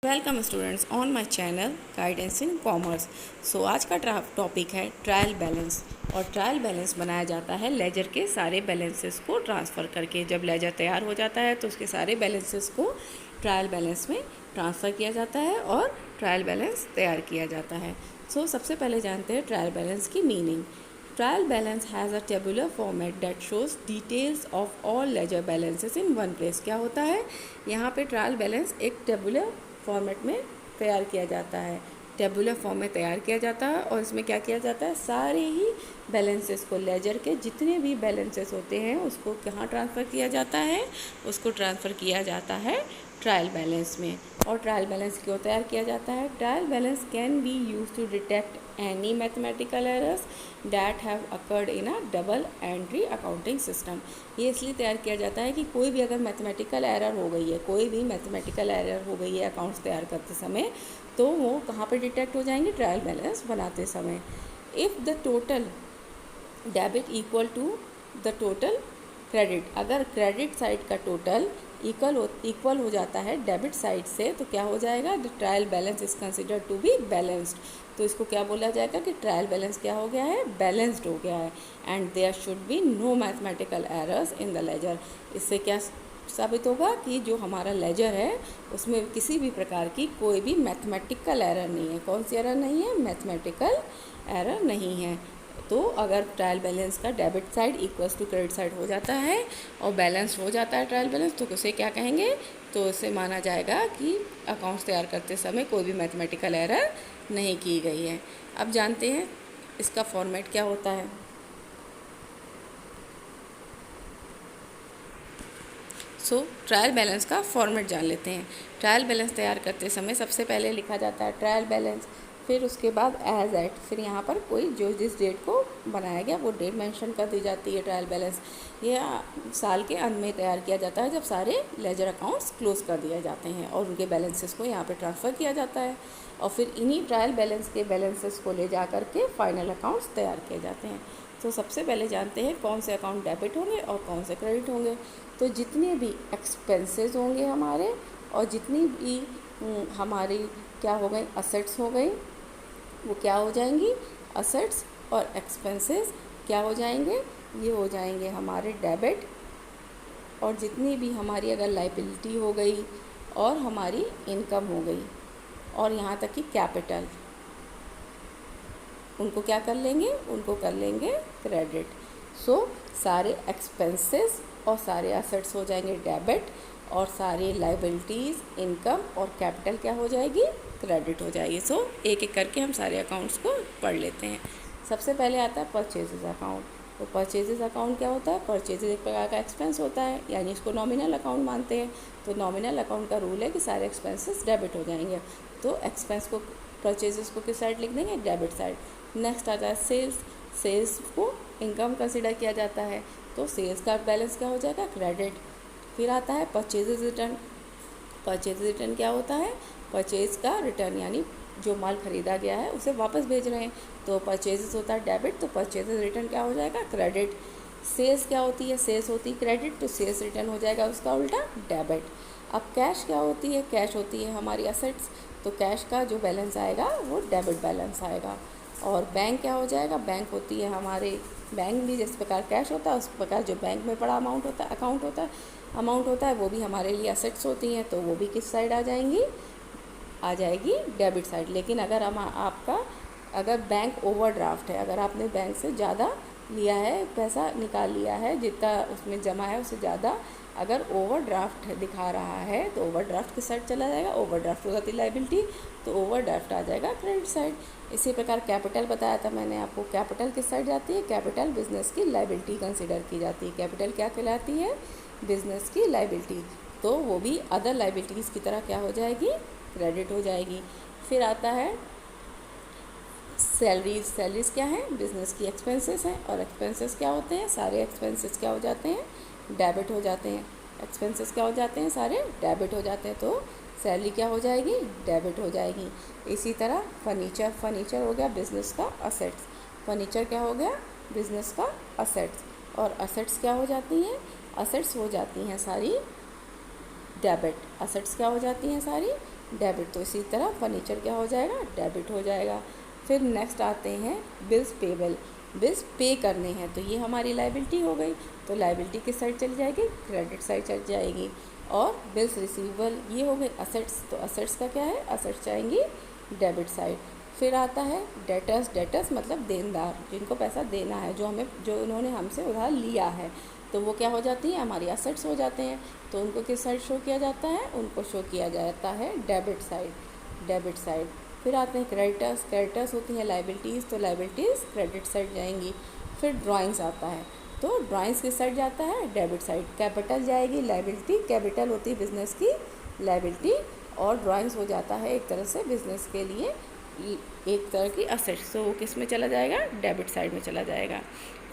Welcome students on my channel guidance in commerce. So आज का topic है trial balance. और ट्रायल बैलेंस बनाया जाता है लेजर के सारे बैलेंसेस को ट्रांसफ़र करके। जब लेजर तैयार हो जाता है तो उसके सारे बैलेंसेस को ट्रायल बैलेंस में ट्रांसफ़र किया जाता है और ट्रायल बैलेंस तैयार किया जाता है। सो सबसे पहले जानते हैं ट्रायल बैलेंस की meaning. Trial balance has a tabular format that shows details of all ledger balances in one place। क्या होता है यहाँ पे ट्रायल बैलेंस एक टेबुलर फॉर्मेट में तैयार किया जाता है। टेबुलर फॉर्म में तैयार किया जाता है और इसमें क्या किया जाता है, सारे ही बैलेंसेस को, लेजर के जितने भी बैलेंसेस होते हैं उसको कहाँ ट्रांसफ़र किया जाता है, उसको ट्रांसफ़र किया जाता है ट्रायल बैलेंस में। और ट्रायल बैलेंस क्यों तैयार किया जाता है? Trial balance can be use to detect any mathematical errors that have occurred in a double entry accounting system. ये इसलिए तैयार किया जाता है कि कोई भी अगर मैथमेटिकल एरर हो गई है, कोई भी मैथमेटिकल एरर हो गई है अकाउंट्स तैयार करते समय, तो वो कहाँ पे डिटेक्ट हो जाएंगे? ट्रायल बैलेंस बनाते समय। If the total debit equal to the total credit, अगर क्रेडिट साइड का टोटल इक्वल हो जाता है डेबिट साइड से, तो क्या हो जाएगा? The trial balance is considered to be balanced. तो इसको क्या बोला जाएगा कि ट्रायल बैलेंस क्या हो गया है? बैलेंस्ड हो गया है। And there should be no mathematical errors in the ledger. इससे क्या साबित होगा कि जो हमारा लेजर है उसमें किसी भी प्रकार की कोई भी मैथमेटिकल एरर नहीं है। कौन सी एरर नहीं है? मैथमेटिकल एरर नहीं है। तो अगर ट्रायल बैलेंस का debit side equals to credit side हो जाता है और बैलेंस हो जाता है ट्रायल बैलेंस, तो उसे क्या कहेंगे? तो उसे माना जाएगा कि अकाउंट्स तैयार करते समय कोई भी मैथमेटिकल एरर नहीं की गई है। अब जानते हैं इसका फॉर्मेट क्या होता है। ट्रायल बैलेंस का फॉर्मेट जान लेते हैं। ट्रायल बैलेंस तैयार करते समय सबसे पहले लिखा जाता है ट्रायल बैलेंस, फिर उसके बाद एज एट, फिर यहाँ पर कोई जो जिस डेट को बनाया गया वो डेट मेंशन कर दी जाती है। ट्रायल बैलेंस ये साल के अंत में तैयार किया जाता है जब सारे लेजर अकाउंट्स क्लोज कर दिए जाते हैं और उनके बैलेंसेस को यहाँ पे ट्रांसफ़र किया जाता है। और फिर इन्हीं ट्रायल बैलेंस के बैलेंसेस को ले जा कर के फाइनल अकाउंट्स तैयार किए जाते हैं। तो सबसे पहले जानते हैं कौन से अकाउंट डेबिट होंगे और कौन से क्रेडिट होंगे। तो जितने भी एक्सपेंसेस होंगे हमारे और जितनी भी हमारी क्या हो गई, असेट्स हो गई, वो क्या हो जाएंगी? असेट्स और एक्सपेंसेस क्या हो जाएंगे? ये हो जाएंगे हमारे डेबिट। और जितनी भी हमारी अगर लाइबिलिटी हो गई और हमारी इनकम हो गई और यहाँ तक कि कैपिटल, उनको क्या कर लेंगे? उनको कर लेंगे क्रेडिट। सारे एक्सपेंसेस और सारे असेट्स हो जाएंगे डेबिट और सारी लाइबिलिटीज़, इनकम और कैपिटल क्या हो जाएगी? क्रेडिट हो जाएगी। एक एक करके हम सारे अकाउंट्स को पढ़ लेते हैं। सबसे पहले आता है परचेजेस अकाउंट। तो परचेजेस अकाउंट क्या होता है? परचेजेस एक प्रकार का एक्सपेंस होता है, यानी इसको नॉमिनल अकाउंट मानते हैं। तो नॉमिनल अकाउंट का रूल है कि सारे एक्सपेंसेस डेबिट हो जाएंगे। तो एक्सपेंस को, परचेजेस को किस साइड लिख देंगे? Debit side. नेक्स्ट आता है सेल्स। सेल्स को इनकम कंसिडर किया जाता है, तो सेल्स का बैलेंस क्या हो जाएगा? क्रेडिट। फिर आता है परचेजेस रिटर्न। परचेज रिटर्न क्या होता है? परचेज का रिटर्न, यानी जो माल खरीदा गया है उसे वापस भेज रहे हैं, तो परचेजेस होता है डेबिट, तो परचेजेस रिटर्न क्या हो जाएगा? क्रेडिट। सेल्स क्या होती है? सेल्स होती है क्रेडिट, तो सेल्स रिटर्न हो जाएगा उसका उल्टा डेबिट। अब कैश क्या होती है? कैश होती है हमारी असेट्स, तो कैश का जो बैलेंस आएगा वो डेबिट बैलेंस आएगा। और बैंक क्या हो जाएगा? बैंक होती है हमारे, बैंक भी जिस प्रकार कैश होता है उस प्रकार जो बैंक में पड़ा अमाउंट होता है, अमाउंट होता है, वो भी हमारे लिए असेट्स होती हैं, तो वो भी किस साइड आ जाएंगी? आ जाएगी डेबिट साइड। लेकिन अगर अगर बैंक ओवरड्राफ्ट है, अगर आपने बैंक से ज़्यादा लिया है, पैसा निकाल लिया है, जितना उसमें जमा है उससे ज़्यादा अगर ओवरड्राफ्ट दिखा रहा है, तो ओवरड्राफ्ट किस साइड चला जाएगा? ओवरड्राफ्ट हो जाती लाइबिलिटी, तो ओवरड्राफ्ट आ जाएगा क्रेडिट साइड। इसी प्रकार कैपिटल बताया था मैंने आपको, कैपिटल किस साइड जाती है? कैपिटल बिजनेस की लाइबिलिटी कंसिडर की जाती है। कैपिटल क्या कहलाती है? बिजनेस की लाइबिलिटी, तो वो भी अदर लाइबिलिटीज़ की तरह क्या हो जाएगी? क्रेडिट हो जाएगी। फिर आता है सैलरीज। सैलरीज क्या है? बिजनेस की एक्सपेंसेस हैं, और एक्सपेंसेस क्या होते हैं? सारे एक्सपेंसेस क्या हो जाते हैं? डेबिट हो जाते हैं। एक्सपेंसेस क्या हो जाते हैं? सारे डेबिट हो जाते हैं, तो सैलरी क्या हो जाएगी? डेबिट हो जाएगी। इसी तरह फर्नीचर। फर्नीचर हो गया बिजनेस का असेट्स। फर्नीचर क्या हो गया? बिजनेस का असेट्स। और असेट्स क्या हो जाती हैं? असेट्स हो जाती हैं सारी डेबिट। असेट्स क्या हो जाती हैं? सारी डेबिट। तो इसी तरह फर्नीचर क्या हो जाएगा, डेबिट हो जाएगा। फिर नेक्स्ट आते हैं बिल्स पेबल। बिल्स पे करने हैं तो ये हमारी लाइबिलिटी हो गई, तो लाइबिलिटी किस साइड चली जाएगी, क्रेडिट साइड चली जाएगी। और बिल्स रिसीवेबल ये हो गए असेट्स, तो असेट्स का क्या है, असेट्स जाएंगी डेबिट साइड। फिर आता है डेटर्स। डेटर्स मतलब देनदार, जिनको पैसा देना है, जो उन्होंने हमसे उधार लिया है, तो वो क्या हो जाती है, हमारी असेट्स हो जाते हैं। तो उनको किस साइड शो किया जाता है, उनको शो किया जाता है डेबिट साइड, डेबिट साइड। फिर आते हैं क्रेडिटर्स। क्रेडिटर्स होती हैं लाइबिलिटीज़, तो लाइबिलिटीज़ क्रेडिट साइड जाएंगी। फिर ड्राइंग्स आता है, तो ड्राइंग्स किस साइड जाता है, डेबिट साइड। कैपिटल जाएगी लाइबिलिटी, कैपिटल होती है बिजनेस की लाइबिलिटी, और ड्राइंग्स हो जाता है एक तरह से बिजनेस के लिए एक तरह की असेट्स, तो वो किस में चला जाएगा, डेबिट साइड में चला जाएगा।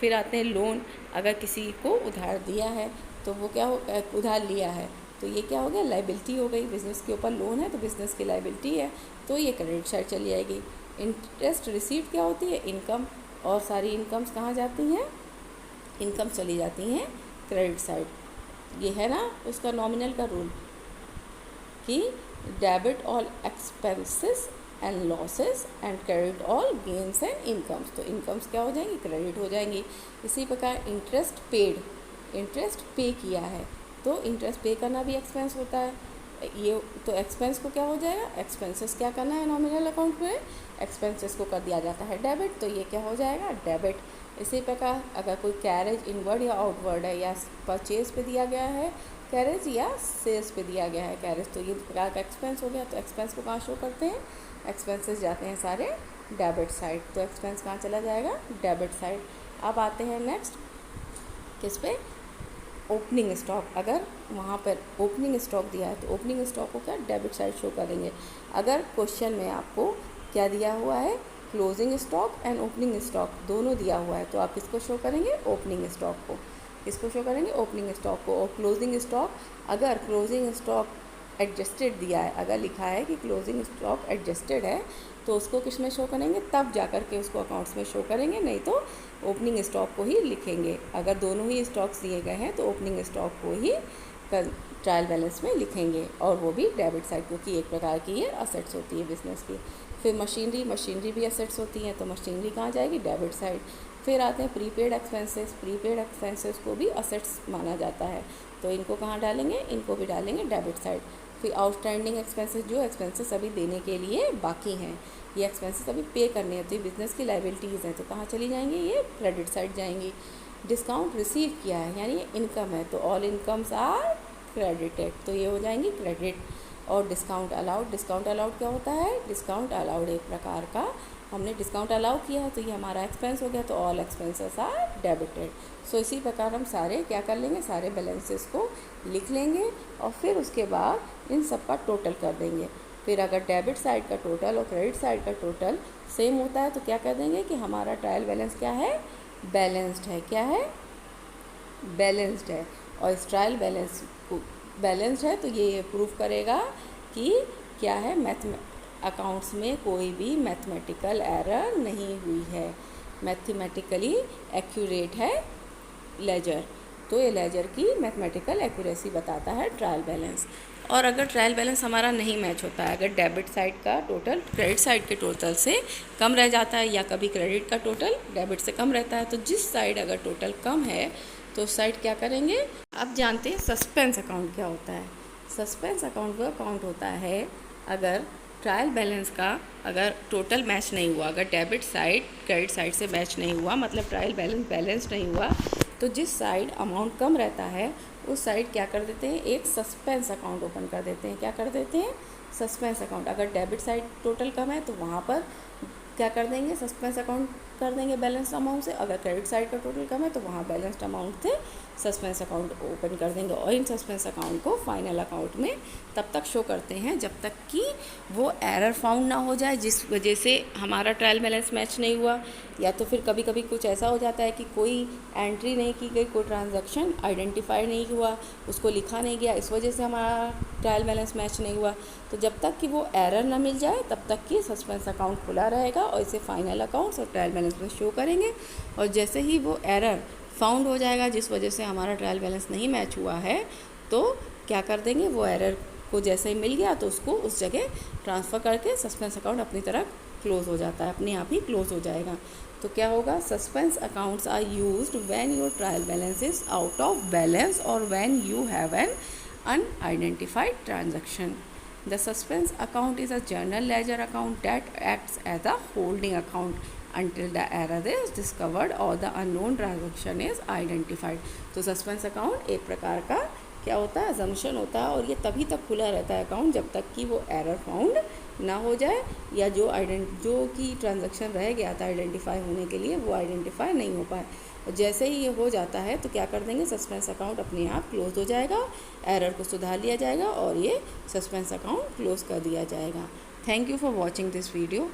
फिर आते हैं लोन। अगर किसी को उधार दिया है तो वो क्या हो, उधार लिया है तो ये क्या हो गया, लाइबिलिटी हो गई। बिज़नेस के ऊपर लोन है तो बिज़नेस की लाइबिलिटी है, तो ये क्रेडिट साइड चली जाएगी। इंटरेस्ट रिसीव्ड क्या होती है, इनकम, और सारी इनकम्स कहाँ जाती हैं, इनकम चली जाती हैं क्रेडिट साइड। ये है ना उसका नॉमिनल का रूल कि debit all expenses and losses and credit all gains and incomes. तो इनकम्स क्या हो जाएंगी, क्रेडिट हो जाएंगी। इसी प्रकार इंटरेस्ट पेड, इंटरेस्ट पे किया है तो इंटरेस्ट पे करना भी एक्सपेंस होता है। ये तो एक्सपेंस को क्या हो जाएगा, एक्सपेंसेस क्या करना है नॉमिनल अकाउंट में, एक्सपेंसेस को कर दिया जाता है डेबिट, तो ये क्या हो जाएगा, डेबिट। इसी प्रकार अगर कोई कैरेज इनवर्ड या आउटवर्ड है, या परचेज पे दिया गया है कैरेज, या सेल्स पे दिया गया है कैरेज, तो ये प्रकार का एक्सपेंस हो गया। तो एक्सपेंस को कहाँ शो करते हैं, एक्सपेंसेस जाते हैं सारे डेबिट साइड, तो एक्सपेंस कहाँ चला जाएगा, डेबिट साइड। अब आते हैं नेक्स्ट किस पे, ओपनिंग स्टॉक। अगर वहाँ पर ओपनिंग स्टॉक दिया है तो ओपनिंग स्टॉक को क्या, डेबिट साइड शो करेंगे। अगर क्वेश्चन में आपको क्या दिया हुआ है, closing stock and opening stock दोनों दिया हुआ है, तो आप किसको शो करेंगे, ओपनिंग स्टॉक को, किसको शो करेंगे, ओपनिंग स्टॉक को। और क्लोजिंग स्टॉक, अगर क्लोजिंग स्टॉक एडजस्टेड दिया है, अगर लिखा है कि क्लोजिंग स्टॉक एडजस्टेड है, तो उसको किस में शो करेंगे, तब जा कर के उसको अकाउंट्स में शो करेंगे, नहीं तो ओपनिंग स्टॉक को ही लिखेंगे। अगर दोनों ही स्टॉक्स दिए गए हैं तो ओपनिंग स्टॉक को ही ट्रायल बैलेंस में लिखेंगे, और वो भी डेबिट साइड, क्योंकि एक प्रकार की ये असेट्स होती है बिजनेस की। फिर मशीनरी, मशीनरी भी असेट्स होती हैं, तो मशीनरी कहाँ जाएगी, डेबिट साइड। फिर आते हैं प्रीपेड एक्सपेंसेस। प्रीपेड एक्सपेंसेस को भी असेट्स माना जाता है, तो इनको कहाँ डालेंगे, इनको भी डालेंगे डेबिट साइड। फिर आउटस्टैंडिंग एक्सपेंसेस, जो एक्सपेंसेस अभी देने के लिए बाकी हैं, ये एक्सपेंसेस अभी पे करने हैं, तो ये बिज़नेस की लाइबिलिटीज़ हैं, तो कहाँ चली जाएंगी, ये क्रेडिट साइड जाएंगी। डिस्काउंट रिसीव किया है यानी ये इनकम है, तो ऑल इनकम्स आर क्रेडिटेड, तो ये हो जाएंगी क्रेडिट। और डिस्काउंट अलाउड, डिस्काउंट अलाउड क्या होता है, डिस्काउंट अलाउड एक प्रकार का, हमने डिस्काउंट अलाउ किया है तो ये हमारा एक्सपेंस हो गया, तो ऑल एक्सपेंसेस आर डेबिटेड। सो इसी प्रकार हम सारे क्या कर लेंगे, सारे बैलेंसेस को लिख लेंगे, और फिर उसके बाद इन सब का टोटल कर देंगे। फिर अगर डेबिट साइड का टोटल और क्रेडिट साइड का टोटल सेम होता है तो क्या कर देंगे कि हमारा ट्रायल बैलेंस क्या है, बैलेंस्ड है। क्या है, बैलेंस्ड है। और इस ट्रायल बैलेंस बैलेंस्ड है तो ये प्रूव करेगा कि क्या है, अकाउंट्स में कोई भी मैथमेटिकल एरर नहीं हुई है, मैथमेटिकली एक्यूरेट है लेजर, तो ये लेजर की मैथमेटिकल एक्यूरेसी बताता है ट्रायल बैलेंस। और अगर ट्रायल बैलेंस हमारा नहीं मैच होता है, अगर डेबिट साइड का टोटल क्रेडिट साइड के टोटल से कम रह जाता है, या कभी क्रेडिट का टोटल डेबिट से कम रहता है, तो जिस साइड अगर टोटल कम है तो उस साइड क्या करेंगे। अब जानते हैं सस्पेंस अकाउंट क्या होता है। सस्पेंस अकाउंट वो अकाउंट होता है अगर ट्रायल बैलेंस का अगर टोटल मैच नहीं हुआ, अगर डेबिट साइड क्रेडिट साइड से मैच नहीं हुआ, मतलब ट्रायल बैलेंस बैलेंस नहीं हुआ, तो जिस साइड अमाउंट कम रहता है उस साइड क्या कर देते हैं, एक सस्पेंस अकाउंट ओपन कर देते हैं। क्या कर देते हैं, सस्पेंस अकाउंट। अगर डेबिट साइड टोटल कम है तो वहाँ पर क्या कर देंगे, सस्पेंस अकाउंट कर देंगे बैलेंस्ड अमाउंट से। अगर क्रेडिट साइड का टोटल कम है तो वहाँ बैलेंस्ड अमाउंट से सस्पेंस अकाउंट ओपन कर देंगे। और इन सस्पेंस अकाउंट को फाइनल अकाउंट में तब तक शो करते हैं जब तक कि वो एरर फाउंड ना हो जाए, जिस वजह से हमारा ट्रायल बैलेंस मैच नहीं हुआ, या तो फिर कभी कभी कुछ ऐसा हो जाता है कि कोई एंट्री नहीं की गई, कोई ट्रांजैक्शन आइडेंटिफाई नहीं हुआ, उसको लिखा नहीं गया, इस वजह से हमारा ट्रायल बैलेंस मैच नहीं हुआ। तो जब तक कि वो एरर ना मिल जाए तब तक कि सस्पेंस अकाउंट खुला रहेगा, और इसे फाइनल अकाउंट्स और ट्रायल बैलेंस में शो करेंगे। और जैसे ही वो एरर फाउंड हो जाएगा जिस वजह से हमारा ट्रायल बैलेंस नहीं मैच हुआ है, तो क्या कर देंगे, वो एरर को जैसे ही मिल गया तो उसको उस जगह ट्रांसफ़र करके सस्पेंस अकाउंट अपनी तरफ क्लोज़ हो जाता है, अपने आप ही क्लोज़ हो जाएगा। तो क्या होगा, suspense accounts are used when your trial balance is out of balance और when you have an unidentified transaction. The suspense account is a general ledger account that acts as a holding account until the error is discovered or the unknown transaction is identified। तो suspense account एक प्रकार का क्या होता है, assumption होता है, और ये तभी तक खुला रहता है अकाउंट जब तक कि वो एरर फाउंड ना हो जाए या जो कि ट्रांजैक्शन रह गया था आइडेंटिफाई होने के लिए वो आइडेंटिफाई नहीं हो पाए। और जैसे ही ये हो जाता है तो क्या कर देंगे, सस्पेंस अकाउंट अपने आप क्लोज हो जाएगा, एरर को सुधार लिया जाएगा और ये सस्पेंस अकाउंट क्लोज कर दिया जाएगा। Thank you for watching this video.